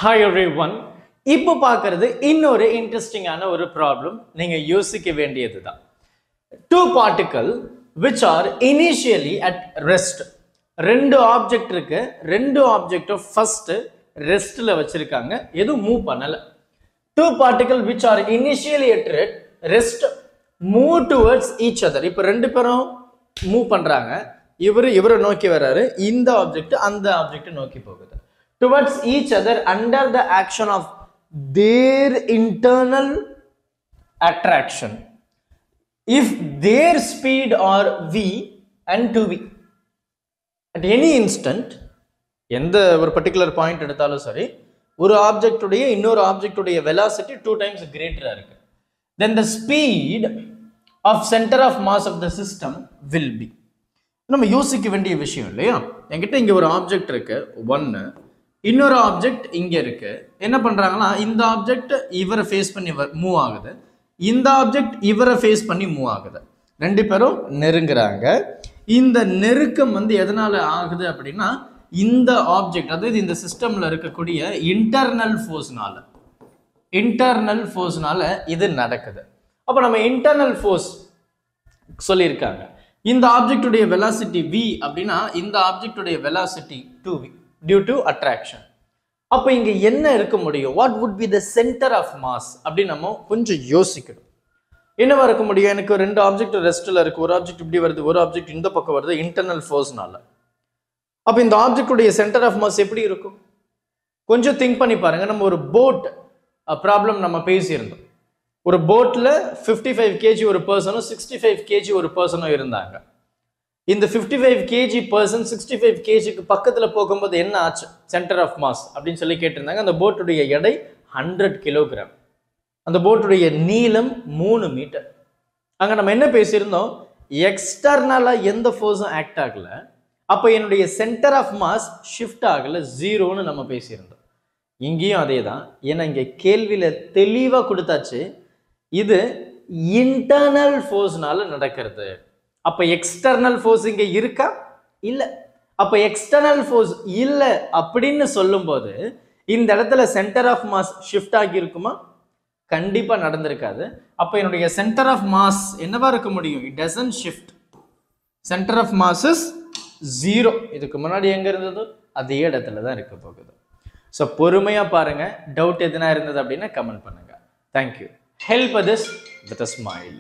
Hi everyone. இப்போ பார்க்கிறது இன்னொரு இன்ட்ரெஸ்டிங்கான ஒரு ப்ராப்ளம் நீங்க யோசிக்க வேண்டியதுதான். Two particle which are initially at rest. ரெண்டு ஆப்ஜெக்ட் இருக்கு. ரெண்டு ஆப்ஜெக்ட் ஃபர்ஸ்ட் ரெஸ்ட்ல வச்சிருக்காங்க. எதுவும் மூவ் பண்ணல. Two particle which are initially at rest move towards each other. இப்போ ரெண்டு பேரும் மூவ் பண்றாங்க. இவரை நோக்கி வராரு. இந்த ஆப்ஜெக்ட் அந்த ஆப்ஜெக்ட் நோக்கி போகுது. Towards each other under the action of their internal attraction. If their speed are v and 2v. At any instant, எந்த ஒரு particular point எடுத்தாலும் சரி, ஒரு ஆப்ஜெக்ட் உடைய இன்னொரு ஆப்ஜெக்ட் உடைய velocity 2 times greater இருக்கு. Then the speed of center of mass of the system will be. நம்ம யோசிக்க வேண்டிய விஷயம் இல்லையா? என்கிட்ட இங்க ஒரு ஆப்ஜெக்ட் இருக்கு 1, இன்னொரு ஆப்ஜெக்ட் இங்க இருக்கு. என்ன பண்றாங்கன்னா இந்த ஆப்ஜெக்ட் இவரை ஃபேஸ் பண்ணி மூவ் ஆகுது, இந்த ஆப்ஜெக்ட் இவரை ஃபேஸ் பண்ணி மூவ் ஆகுது. ரெண்டு பேரும் நெருங்குறாங்க. இந்த நெருக்கம் எதனால ஆகுது அப்படின்னா இந்த ஆப்ஜெக்ட் அதாவது இந்த சிஸ்டம்ல இருக்கக்கூடிய இன்டர்னல் ஃபோர்ஸ்னால இது நடக்குது. அப்ப நம்ம இன்டர்னல் ஃபோர்ஸ் சொல்லியிருக்காங்க. இந்த ஆப்ஜெக்டுடைய வெலாசிட்டி v அப்படின்னா இந்த ஆப்ஜெக்டுடைய velocity 2v due to attraction. அப்ப இங்க என்ன இருக்க முடியும்? What would be the center of mass அப்படி நம்ம கொஞ்சம் யோசிக்கணும். என்னவா இருக்க முடியும்? எனக்கு ரெண்டு ஆப்ஜெக்ட் ரெஸ்ட்ல இருக்கு. ஒரு ஆப்ஜெக்ட் இப்படி வருது, ஒரு ஆப்ஜெக்ட் இந்த பக்கம் வருது, இன்டர்னல் ஃபோர்ஸ்னால. அப்ப இந்த ஆப்ஜெக்டுடைய சென்டர் ஆஃப் மாஸ் எப்படி இருக்கும்? கொஞ்சம் திங்க் பண்ணி பாருங்க. நம்ம ஒரு போட் ப்ராப்ளம் நம்ம பேசியிருந்தோம். ஒரு போட்ல 55 kg ஒரு பர்சனும் 65 kg ஒரு பர்சனும் இருந்தாங்க. இந்த 55 kg பர்சன் 65 kgக்கு பக்கத்துல போகும்போது என்ன ஆச்சு சென்டர் ஆஃப் மாஸ் அப்படின்னு சொல்லி கேட்டிருந்தாங்க. அந்த போட்டுடைய எடை 100 கிலோகிராம். அந்த போட்டுடைய நீளம் 3 மீட்டர். அங்க நம்ம என்ன பேசியிருந்தோம்? எக்ஸ்டர்னலா எந்த ஃபோர்ஸும் ஆக்ட் ஆகல. அப்ப என்னுடைய சென்டர் ஆஃப் மாஸ் ஷிஃப்ட் ஆகல, 0ன்னு நம்ம பேசியிருந்தோம். இங்கேயும் அதே தான். ஏன்னா இங்க கேள்வியில தெளிவா கொடுத்தாச்சு, இது இன்டர்னல் ஃபோர்ஸ்னால நடக்கிறது. அப்ப எக்ஸ்டர்னல் ஃபோர்ஸ் இங்க இருக்கா? இல்ல. அப்ப எக்ஸ்டர்னல் ஃபோர்ஸ் இல்ல அப்படின்னு சொல்லும்போது இந்த இடத்துல சென்டர் ஆஃப் மாஸ் ஷிஃப்ட் ஆகி இருக்குமா? கண்டிப்பா நடந்திருக்காது. அப்ப என்னுடைய சென்டர் ஆஃப் மாஸ் என்னவா இருக்க முடியும்? It doesn't shift. Centre of mass is 0. இதுக்கு முன்னாடி எங்க இருந்ததோ அதே இடத்துல தான் இருக்க போகுது. ஸோ பொறுமையா பாருங்க. டவுட் எதுனா இருந்தது அப்படின்னா கமெண்ட் பண்ணுங்க. Thank you. Help others with a smile.